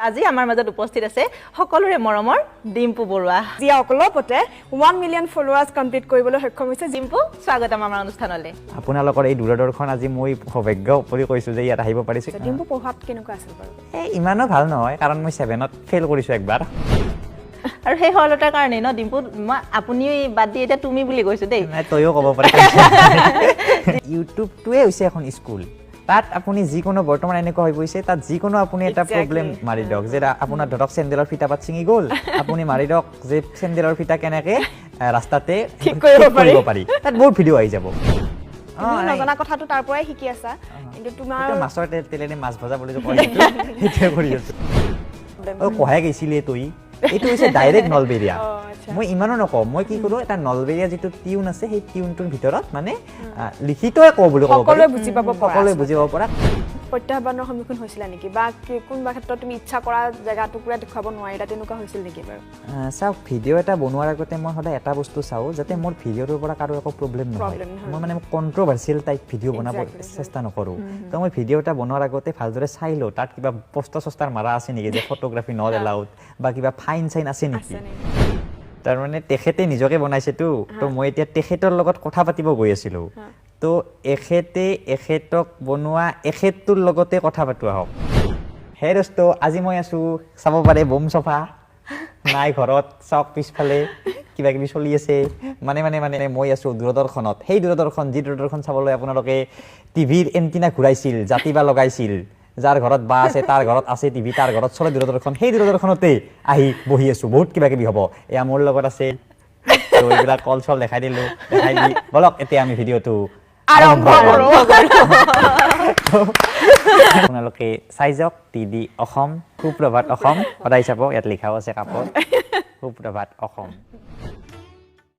আজি আমাৰ মাজত উপস্থিত আছে সকলোৰে মৰমৰ ডিম্পু বৰুৱা যিয়ে অকলপতে 1 মিলিয়ন ফলোৱাৰ্স কমপ্লিট কৰিবলৈ সক্ষম হৈছে ডিম্পু স্বাগতম আমাৰ অনুষ্ঠানলৈ আপোনালোকৰ এই দূৰদৰ্শন আজি মই সৌভাগ্য কৰি কৈছো যে ইয়াত আহিব পাৰিছো ডিম্পু পঢ়াত কেনেকুৱা আছিল বাৰু ইমানো ভাল নহয় কাৰণ মই 7ত ফেল কৰিছো একবাৰ আৰু সেই সৰলতাৰ কাৰণে ন ডিম্পু মই আপুনি বাদ দি এতিয়া তুমি বুলি কৈছো দেই নাই তয়ো ক'ব পাৰি ইউটিউবটোৱে হৈছে এখন স্কুল তাত আপুনি যিকোনো বৰ্তমান এনেকুৱা হৈ গৈছে তাত যিকোনো আপুনি এটা প্ৰব্লেম মাৰি দিয়ক যে আপোনাৰ ধৰক চেণ্ডেলৰ ফিটা পাত ছিঙি গ'ল আপুনি মাৰি দিয়ক যে চেণ্ডেলৰ ফিটা কেনেকে ৰাস্তাতে ঠিক কৰিব পাৰি তাত বহুত ভিডিঅ' আহি যাব নজনা কথাটো তাৰ পৰাই শিকি আছা কিন্তু তোমাৰ মাছৰ তেলেৰে মাছ ভজা বুলি যে কয় সেইটোৱে কৰি আছো কহাই গৈছিলে তই এইটো হৈছে ডাইৰেক্ট নলবেৰিয়া মই ইমানো নকওঁ মই কি কৰোঁ এটা নলবেৰিয়া যিটো টিউন আছে সেই টিউনটোৰ ভিতৰত মানে লিখিতই কওঁ বুলি ক'ব পাৰি সকলোৱে বুজি পাব পৰা প্ৰত্যাহ্বানৰ সন্মুখীন হৈছিলা নেকি বা কোনোবা ক্ষেত্ৰত তুমি ইচ্ছা কৰা জেগাটুকুৰা দেখুৱাব নোৱাৰিলা তেনেকুৱা হৈছিল নেকি বাৰু চাওক ভিডিঅ' এটা বনোৱাৰ আগতে মই সদায় এটা বস্তু চাওঁ যাতে মোৰ ভিডিঅ'টোৰ পৰা কাৰো একো প্ৰব্লেম নহয় মই মানে কণ্ট্ৰভাৰ্চিয়েল টাইপ ভিডিঅ' বনাব চেষ্টা নকৰোঁ তো মই ভিডিঅ' এটা বনোৱাৰ আগতে ভালদৰে চাই লওঁ তাত কিবা পোষ্টাৰ চষ্টাৰ মাৰা আছে নেকি যে ফটোগ্ৰাফী নট এলাউড বা কিবা ফাইন চাইন আছে নেকি তাৰমানে তেখেতে নিজকে বনাইছেতো তো মই এতিয়া তেখেতৰ লগত কথা পাতিব গৈ আছিলোঁ তো এখেতক বনোৱা এখেতটোৰ লগতে কথা পাতোৱা হওক হে দোস্ত আজি মই আছোঁ চাব পাৰে বম চফা নাই ঘৰত চাওক পিছফালে কিবা কিবি চলি আছে মানে মই আছোঁ দূৰদৰ্শনত সেই দূৰদৰ্শন যি দূৰদৰ্শন চাবলৈ আপোনালোকে টিভিৰ এণ্টিনা ঘূৰাইছিল জাতিবা লগাইছিল যাৰ ঘৰত বা আছে তাৰ ঘৰত আছে টিভি তাৰ ঘৰত চলে দূৰদৰ্শন সেই দূৰদৰ্শনতে আহি বহি আছোঁ বহুত কিবা কিবি হ'ব এয়া মোৰ লগত আছে এইবিলাক কল চল দেখাই দি বলক এতিয়া আমি ভিডিঅ'টো আৰম্ভ কৰোঁ আপোনালোকে চাই যাওক টিভি অসম সুপ্ৰভাত অসম সদায় চাব ইয়াত লিখাও আছে কাপত সুপ্ৰভাত অসম